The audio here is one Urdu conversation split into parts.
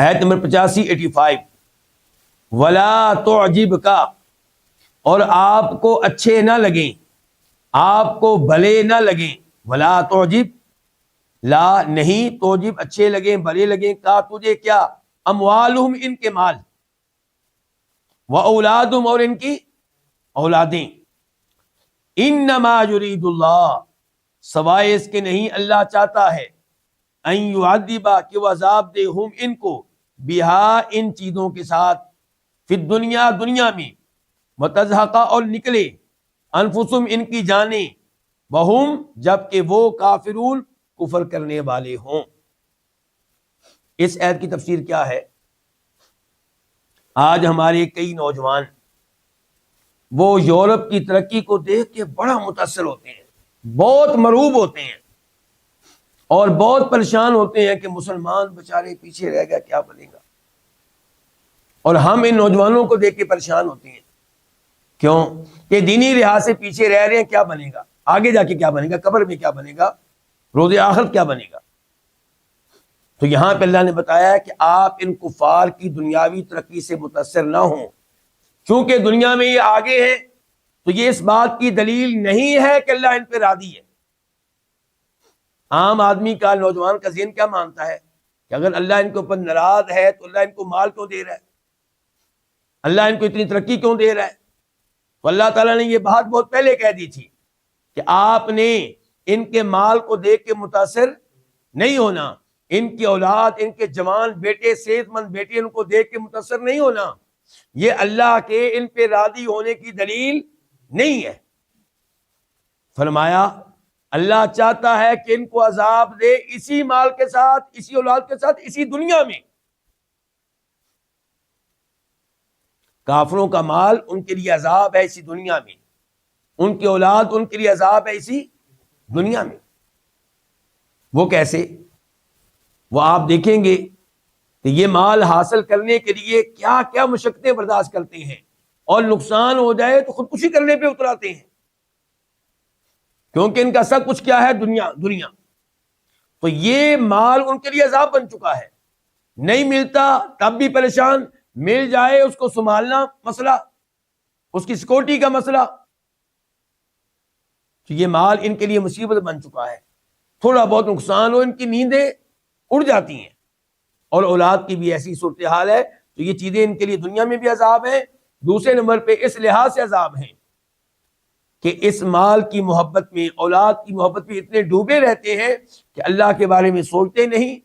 آیت نمبر 85 ولا تعجب کا، اور آپ کو اچھے نہ لگیں، آپ کو بھلے نہ لگیں، ولا تعجب لا نہیں، توجب اچھے لگیں بھلے لگیں، کا تجھے کیا، اموالہم ان کے مال، و اولادہم اور ان کی اولادیں، انما یرید اللہ سوائے اس کے نہیں اللہ چاہتا ہے، ان یعذبا کہ وہ عذاب دے ہم ان کو، بہا ان چیزوں کے ساتھ، فی الدنیا دنیا میں، وتزہق اور نکلے، انفسہم ان کی جانیں، وہم جبکہ وہ کافرون کفر کرنے والے ہوں۔ اس آیت کی تفسیر کیا ہے؟ آج ہمارے کئی نوجوان وہ یورپ کی ترقی کو دیکھ کے بڑا متاثر ہوتے ہیں، بہت مرعوب ہوتے ہیں اور بہت پریشان ہوتے ہیں کہ مسلمان بیچارے پیچھے رہ گیا، کیا بنے گا؟ اور ہم ان نوجوانوں کو دیکھ کے پریشان ہوتے ہیں، کیوں کہ دینی لحاظ سے پیچھے رہ رہے ہیں، کیا بنے گا آگے جا کے، کیا بنے گا قبر میں، کیا بنے گا روز آخرت، کیا بنے گا؟ تو یہاں پہ اللہ نے بتایا کہ آپ ان کفار کی دنیاوی ترقی سے متاثر نہ ہوں، کیونکہ دنیا میں یہ آگے ہیں، تو یہ اس بات کی دلیل نہیں ہے کہ اللہ ان پہ راضی ہے۔ عام آدمی کا، نوجوان کا ذہن کیا مانتا ہے کہ اگر اللہ ان کے اوپر ناراض ہے تو اللہ ان کو مال کیوں دے رہا ہے، اللہ ان کو اتنی ترقی کیوں دے رہا ہے؟ تو اللہ تعالیٰ نے یہ بات بہت پہلے کہہ دی تھی کہ آپ نے ان کے مال کو دیکھ کے متاثر نہیں ہونا، ان کی اولاد، ان کے جوان بیٹے، صحت مند بیٹے، ان کو دیکھ کے متاثر نہیں ہونا، یہ اللہ کے ان پہ راضی ہونے کی دلیل نہیں ہے۔ فرمایا اللہ چاہتا ہے کہ ان کو عذاب دے اسی مال کے ساتھ، اسی اولاد کے ساتھ، اسی دنیا میں۔ کافروں کا مال ان کے لیے عذاب ہے اسی دنیا میں، ان کی اولاد ان کے لیے عذاب ہے اسی دنیا میں۔ وہ کیسے؟ وہ آپ دیکھیں گے کہ یہ مال حاصل کرنے کے لیے کیا کیا مشقتیں برداشت کرتے ہیں، اور نقصان ہو جائے تو خودکشی کرنے پہ اتراتے ہیں، کیونکہ ان کا سب کچھ کیا ہے، دنیا۔ تو یہ مال ان کے لیے عذاب بن چکا ہے، نہیں ملتا تب بھی پریشان، مل جائے اس کو سنبھالنا مسئلہ، اس کی سیکورٹی کا مسئلہ۔ تو یہ مال ان کے لیے مصیبت بن چکا ہے، تھوڑا بہت نقصان ہو ان کی نیندیں اڑ جاتی ہیں، اور اولاد کی بھی ایسی صورتحال ہے۔ تو یہ چیزیں ان کے لیے دنیا میں بھی عذاب ہیں، دوسرے نمبر پہ اس لحاظ سے عذاب ہیں کہ اس مال کی محبت میں، اولاد کی محبت میں اتنے ڈوبے رہتے ہیں کہ اللہ کے بارے میں سوچتے نہیں،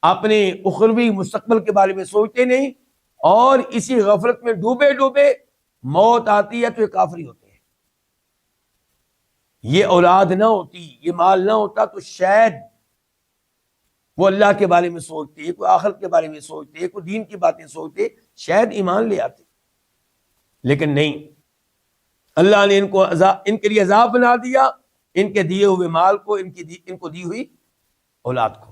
اپنے اخروی مستقبل کے بارے میں سوچتے نہیں، اور اسی غفلت میں ڈوبے ڈوبے موت آتی ہے تو یہ کافری ہوتے ہیں۔ یہ اولاد نہ ہوتی، یہ مال نہ ہوتا تو شاید وہ اللہ کے بارے میں سوچتے، کوئی آخرت کے بارے میں سوچتے، کوئی دین کی باتیں سوچتے، شاید ایمان لے آتے، لیکن نہیں، اللہ نے ان کے لیے عذاب بنا دیا، ان کے دیے ہوئے مال کو، ان کو دی ہوئی اولاد کو۔